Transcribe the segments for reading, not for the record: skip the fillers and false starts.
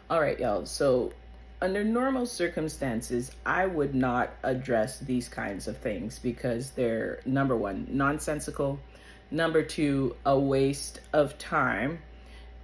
All right, y'all. So, under normal circumstances, I would not address these kinds of things because they're, number one, nonsensical, number two, a waste of time,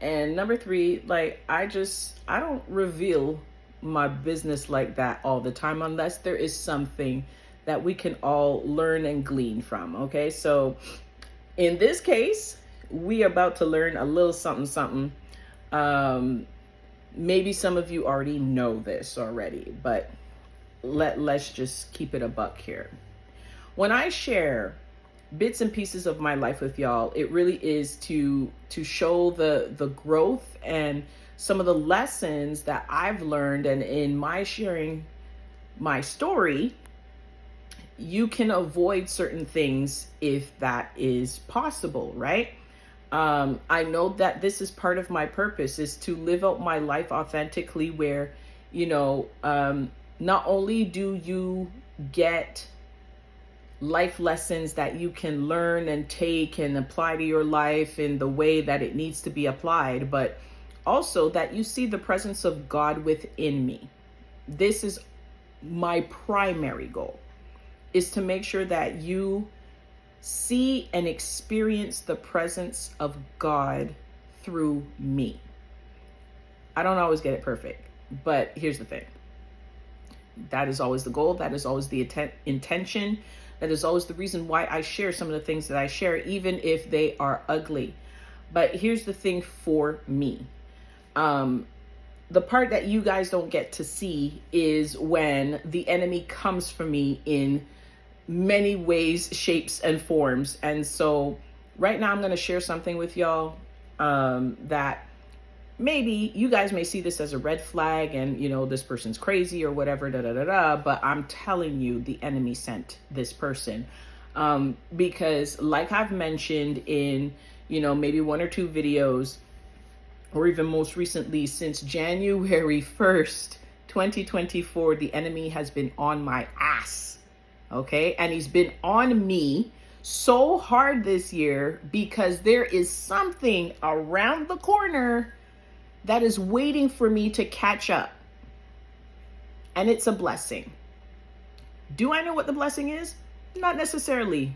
and number three, like, I don't reveal my business like that all the time unless there is something that we can all learn and glean from. Okay, so in this case, we about to learn a little something something. Um, Maybe some of you already know this already, but let's just keep it a buck here. When I share bits and pieces of my life with y'all, it really is to show the growth and some of the lessons that I've learned, and in my sharing my story, you can avoid certain things if that is possible, right? I know that this is part of my purpose, is to live out my life authentically, where, not only do you get life lessons that you can learn and take and apply to your life in the way that it needs to be applied, but also that you see the presence of God within me. This is my primary goal, is to make sure that you see and experience the presence of God through me. I don't always get it perfect, but here's the thing. That is always the goal. That is always the intention. That is always the reason why I share some of the things that I share, even if they are ugly. But here's the thing for me. The part that you guys don't get to see is when the enemy comes for me in many ways, shapes, and forms. And so right now I'm going to share something with y'all that maybe you guys may see this as a red flag and, this person's crazy or whatever, but I'm telling you, the enemy sent this person. Because like I've mentioned in, maybe one or two videos, or even most recently, since January 1st, 2024, the enemy has been on my ass. Okay. And he's been on me so hard this year because there is something around the corner that is waiting for me to catch up. And it's a blessing. Do I know what the blessing is? Not necessarily,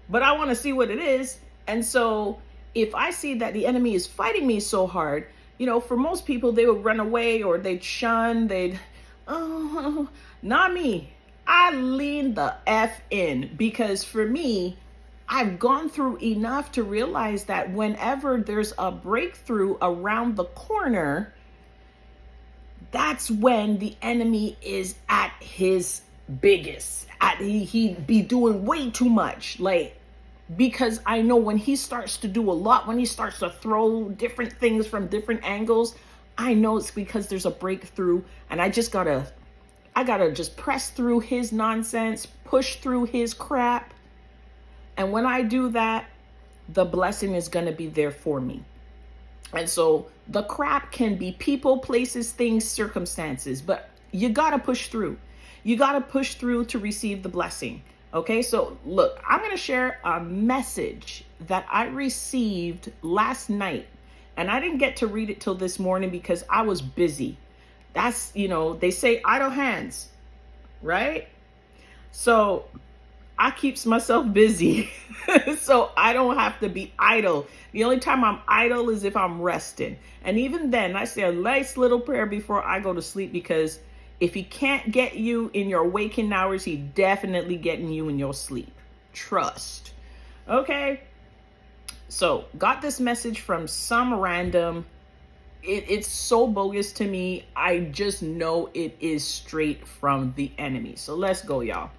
but I want to see what it is. And so if I see that the enemy is fighting me so hard, for most people, they would run away or they'd shun, oh, not me. I lean the F in, because for me, I've gone through enough to realize that whenever there's a breakthrough around the corner, that's when the enemy is at his biggest. He'd be doing way too much. Because I know when he starts to do a lot, when he starts to throw different things from different angles, I know it's because there's a breakthrough, and I gotta just press through his nonsense, push through his crap. And when I do that, the blessing is going to be there for me. And so the crap can be people, places, things, circumstances, but you got to push through. You got to push through to receive the blessing. Okay, so look, I'm going to share a message that I received last night, and I didn't get to read it till this morning because I was busy. That's, they say idle hands, right? So I keeps myself busy so I don't have to be idle. The only time I'm idle is if I'm resting. And even then, I say a nice little prayer before I go to sleep, because if he can't get you in your waking hours, he definitely getting you in your sleep. Trust. Okay. So got this message from some random. It's so bogus to me. I just know it is straight from the enemy. So let's go, y'all,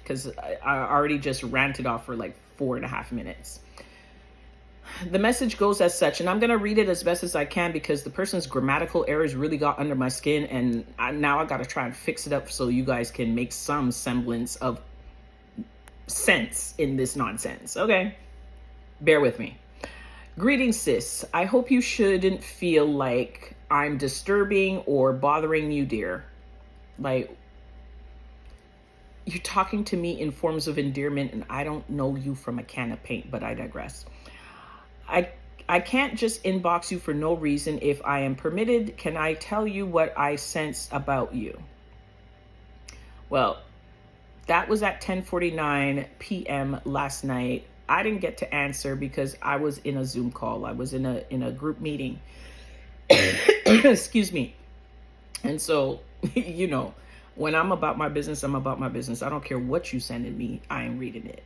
because I already just ranted off for like 4.5 minutes. The message goes as such, and I'm going to read it as best as I can because the person's grammatical errors really got under my skin, and now I got to try and fix it up so you guys can make some semblance of sense in this nonsense. Okay, bear with me. Greetings, sis. I hope you shouldn't feel like I'm disturbing or bothering you, dear. Like, you're talking to me in forms of endearment, and I don't know you from a can of paint, but I digress. I can't just inbox you for no reason. If I am permitted, can I tell you what I sense about you? Well, that was at 10:49 p.m. last night. I didn't get to answer because I was in a Zoom call. I was in a group meeting. Excuse me. And so, when I'm about my business, I'm about my business. I don't care what you sending me. I am reading it.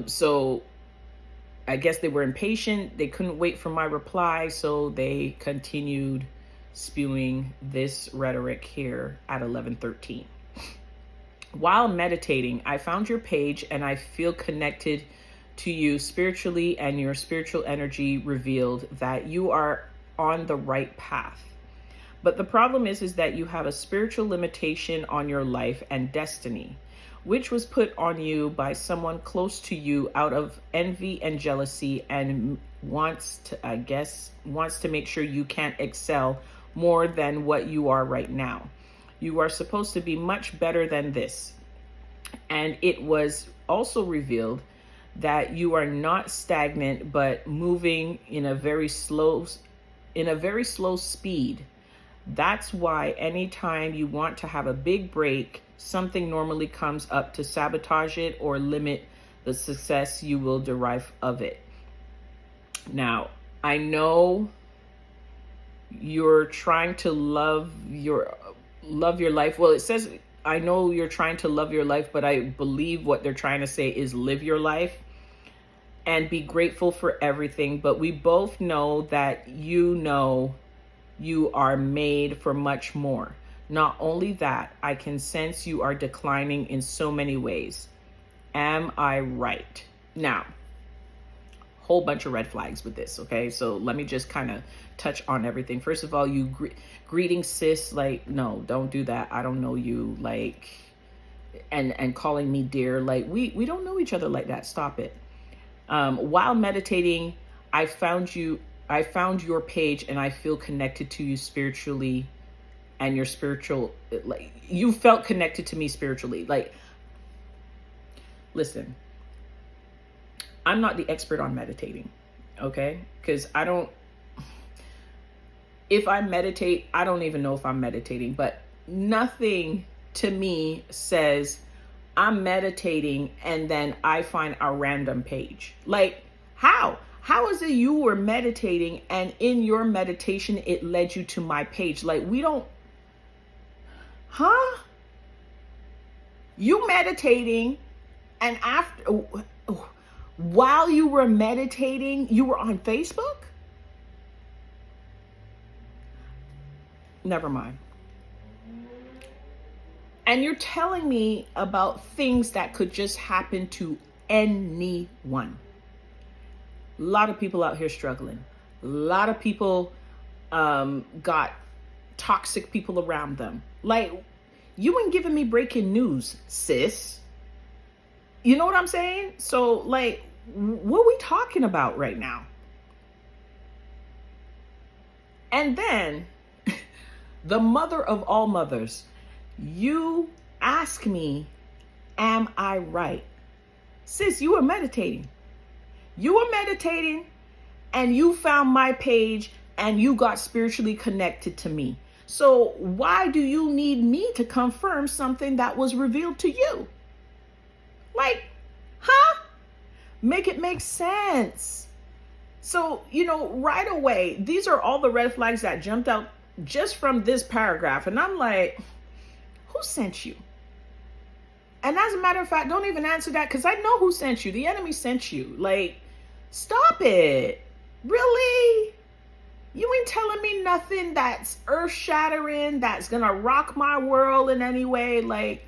So I guess they were impatient. They couldn't wait for my reply. So they continued spewing this rhetoric here at 11:13. While meditating, I found your page and I feel connected to you spiritually, and your spiritual energy revealed that you are on the right path. But the problem is that you have a spiritual limitation on your life and destiny, which was put on you by someone close to you out of envy and jealousy, and wants to make sure you can't excel more than what you are right now. You are supposed to be much better than this. And it was also revealed that you are not stagnant, but moving in a very slow speed. That's why anytime you want to have a big break, something normally comes up to sabotage it or limit the success you will derive of it. Now, I know you're trying to love your life. Well, it says, I know you're trying to love your life, but I believe what they're trying to say is live your life and be grateful for everything. But we both know that you are made for much more. Not only that, I can sense you are declining in so many ways. Am I right? Now, whole bunch of red flags with this, okay? So let me just kind of touch on everything. First of all, you greeting sis, like, no, don't do that. I don't know you, like, and calling me dear, like, we don't know each other like that. Stop it. While meditating, I found your page and I feel connected to you spiritually, and your spiritual, like, you felt connected to me spiritually. Like, listen, I'm not the expert on meditating, okay? Because if I meditate, I don't even know if I'm meditating, but nothing to me says I'm meditating and then I find a random page. Like, how? How is it you were meditating and in your meditation, it led you to my page? Like, You meditating, and while you were meditating, you were on Facebook? Never mind. And you're telling me about things that could just happen to anyone. A lot of people out here struggling. A lot of people got toxic people around them. Like, you ain't giving me breaking news, sis. You know what I'm saying? So, like, what are we talking about right now? And then, the mother of all mothers, you ask me, am I right? Sis, you were meditating. You were meditating and you found my page and you got spiritually connected to me. So why do you need me to confirm something that was revealed to you? Like, make it make sense. So, right away, these are all the red flags that jumped out just from this paragraph. And I'm like, who sent you? And as a matter of fact, don't even answer that, because I know who sent you. The enemy sent you. Like, stop it. Really? You ain't telling me nothing that's earth-shattering, that's going to rock my world in any way. Like,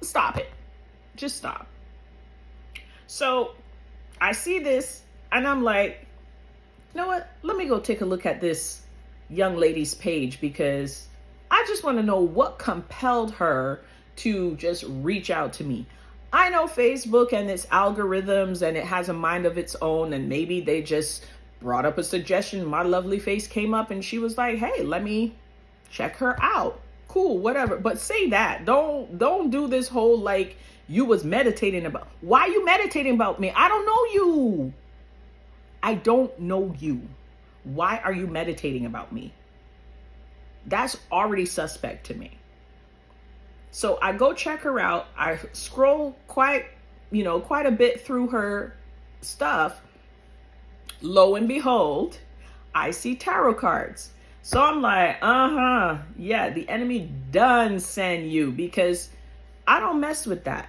stop it. Just stop. So I see this and I'm like, you know what? Let me go take a look at this young lady's page, because I just want to know what compelled her to just reach out to me. I know Facebook and its algorithms, and it has a mind of its own, and maybe they just brought up a suggestion. My lovely face came up and she was like, hey, let me check her out. Cool, whatever. But say that. Don't do this whole, like, you was meditating about. Why are you meditating about me? I don't know you. I don't know you. Why are you meditating about me? That's already suspect to me. So I go check her out. I scroll quite a bit through her stuff. Lo and behold, I see tarot cards. So I'm like, yeah, the enemy done send you, because I don't mess with that.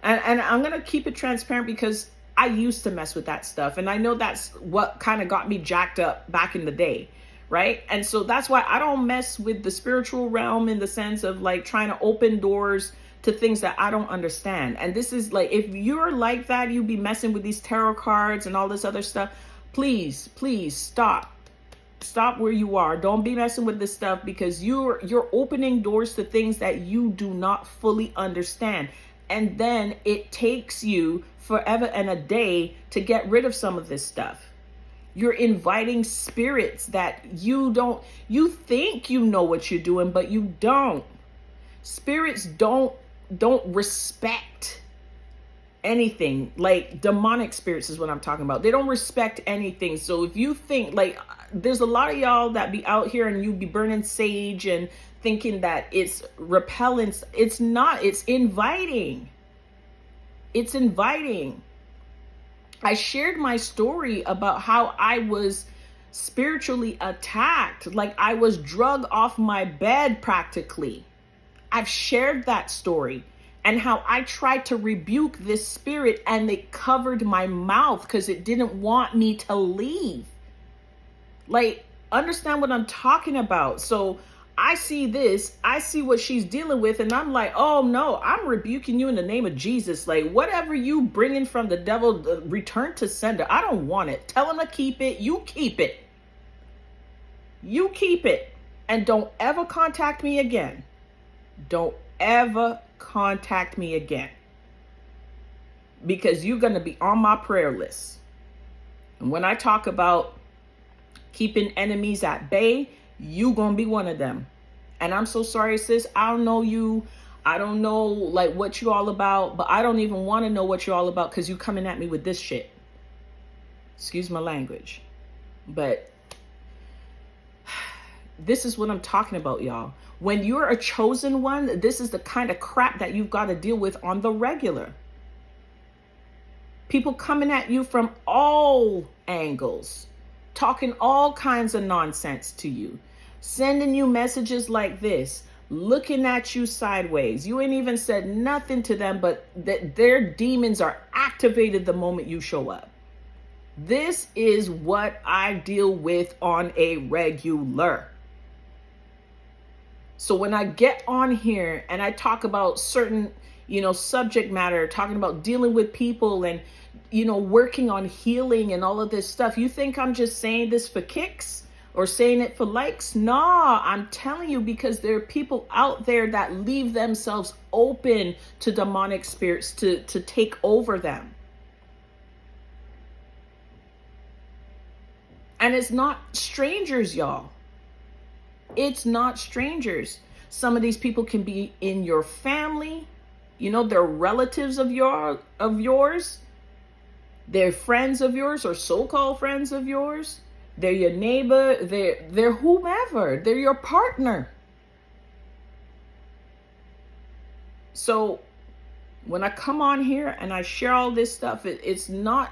And I'm going to keep it transparent because I used to mess with that stuff. And I know that's what kind of got me jacked up back in the day. Right. And so that's why I don't mess with the spiritual realm in the sense of like trying to open doors to things that I don't understand. And this is like, if you're like that, you be messing with these tarot cards and all this other stuff. Please stop where you are. Don't be messing with this stuff, because you're opening doors to things that you do not fully understand. And then it takes you forever and a day to get rid of some of this stuff. You're inviting spirits that you think you know what you're doing, but you don't. Spirits don't respect anything. Like demonic spirits is what I'm talking about. They don't respect anything. So if you think, like, there's a lot of y'all that be out here and you be burning sage and thinking that it's repellent. It's not. It's inviting. It's inviting. I shared my story about how I was spiritually attacked, like I was drugged off my bed practically. I've shared that story, and how I tried to rebuke this spirit and it covered my mouth because it didn't want me to leave. Like, understand what I'm talking about. So I see this, I see what she's dealing with, and I'm like, oh no, I'm rebuking you in the name of Jesus. Like, whatever you bringing from the devil, return to sender. I don't want it. Tell him to keep it. You keep it. You keep it. And don't ever contact me again. Don't ever contact me again. Because you're going to be on my prayer list. And when I talk about keeping enemies at bay, you gonna be one of them. And I'm so sorry, sis. I don't know you. I don't know like what you all about, but I don't even want to know what you're all about, because you coming at me with this shit. Excuse my language. But this is what I'm talking about, y'all. When you're a chosen one, this is the kind of crap that you've got to deal with on the regular. People coming at you from all angles, talking all kinds of nonsense to you, sending you messages like this, looking at you sideways. You ain't even said nothing to them, but their demons are activated the moment you show up. This is what I deal with on a regular. So when I get on here and I talk about certain, subject matter, talking about dealing with people and, working on healing and all of this stuff, you think I'm just saying this for kicks or saying it for likes? Nah, I'm telling you, because there are people out there that leave themselves open to demonic spirits to take over them. And it's not strangers, y'all. It's not strangers. Some of these people can be in your family. They're relatives of yours. They're friends of yours, or so-called friends of yours. They're your neighbor. They're whomever. They're your partner. So when I come on here and I share all this stuff, it's not,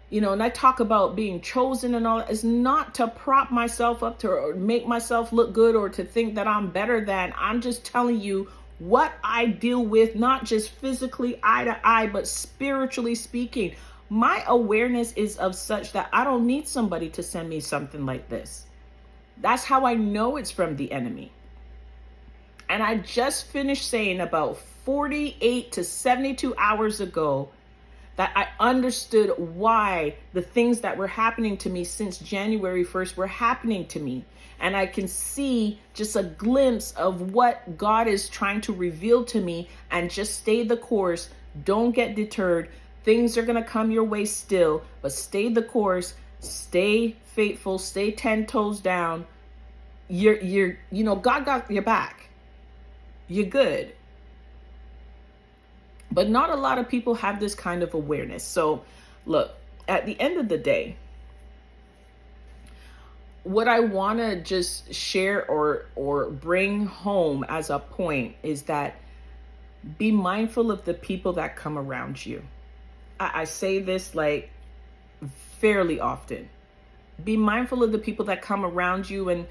and I talk about being chosen and all, it's not to prop myself up to make myself look good or to think that I'm better than. I'm just telling you what I deal with, not just physically eye to eye, but spiritually speaking. My awareness is of such that I don't need somebody to send me something like this. That's how I know it's from the enemy. And I just finished saying about 48 to 72 hours ago that I understood why the things that were happening to me since January 1st were happening to me. And I can see just a glimpse of what God is trying to reveal to me, and just stay the course. Don't get deterred. Things are going to come your way still, but stay the course, stay faithful, stay 10 toes down. God got your back. You're good. But not a lot of people have this kind of awareness. So look, at the end of the day, what I want to just share or bring home as a point is that be mindful of the people that come around you. I say this like fairly often. Be mindful of the people that come around you and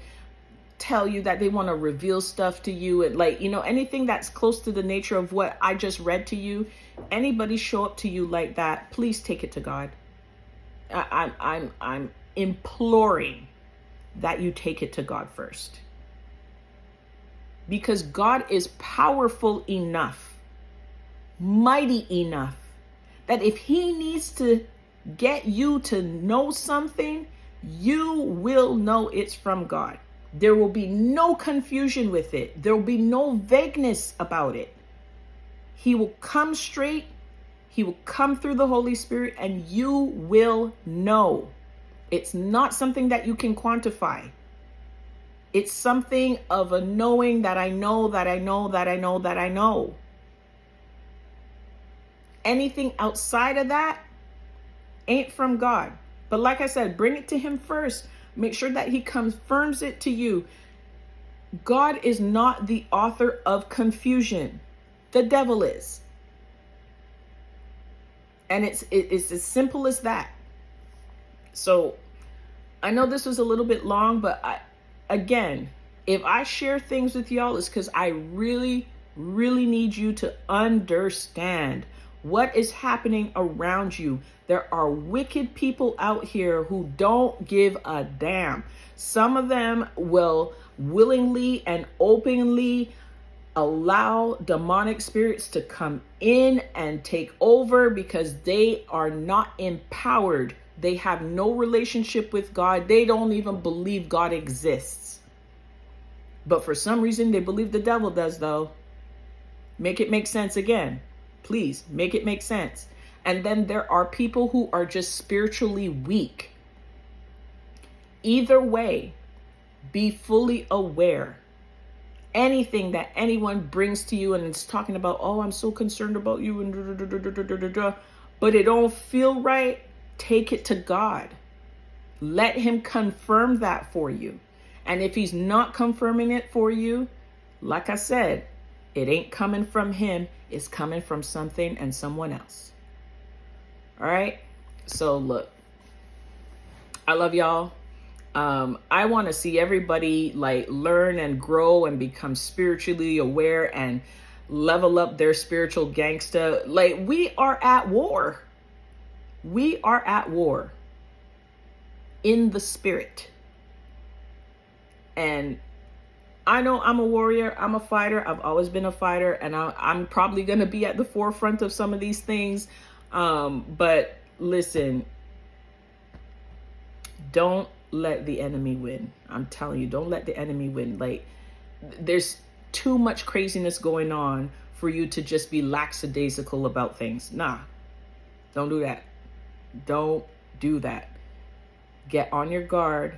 tell you that they want to reveal stuff to you, and like, you know, anything that's close to the nature of what I just read to you. Anybody show up to you like that, please take it to God. I'm imploring that you take it to God first, because God is powerful enough, mighty enough, that if he needs to get you to know something, you will know it's from God. There will be no confusion with it. There will be no vagueness about it. He will come straight. He will come through the Holy Spirit, and you will know. It's not something that you can quantify. It's something of a knowing that I know, that I know, that I know, that I know. Anything outside of that ain't from God. But like I said, bring it to him first. Make sure that he confirms it to you. God is not the author of confusion. The devil is. And it's as simple as that. So I know this was a little bit long, but again, if I share things with y'all, it's because I really, really need you to understand what is happening around you. There are wicked people out here who don't give a damn. Some of them will willingly and openly allow demonic spirits to come in and take over because they are not empowered. They have no relationship with God. They don't even believe God exists. But for some reason, they believe the devil does, though. Make it make sense again. Please, make it make sense. And then there are people who are just spiritually weak. Either way, be fully aware. Anything that anyone brings to you and it's talking about, oh, I'm so concerned about you, and but it don't feel right, take it to God. Let him confirm that for you. And if he's not confirming it for you, like I said, it ain't coming from him. It's coming from something and someone else. All right. So look, I love y'all. I want to see everybody like learn and grow and become spiritually aware and level up their spiritual gangster. Like, we are at war. We are at war in the spirit. And I know I'm a warrior. I'm a fighter. I've always been a fighter, and I'm probably going to be at the forefront of some of these things. But listen, don't let the enemy win. I'm telling you, don't let the enemy win. Like, there's too much craziness going on for you to just be lackadaisical about things. Nah, don't do that. Don't do that. Get on your guard.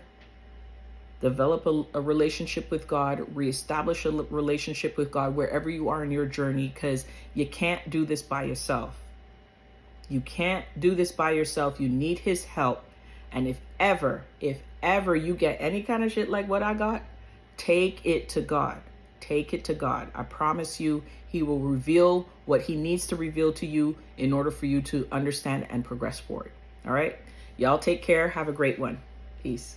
Develop a relationship with God. Reestablish a relationship with God wherever you are in your journey, because you can't do this by yourself. You can't do this by yourself. You need his help. And if ever you get any kind of shit like what I got, take it to God. Take it to God. I promise you, he will reveal what he needs to reveal to you in order for you to understand and progress forward. All right? Y'all take care. Have a great one. Peace.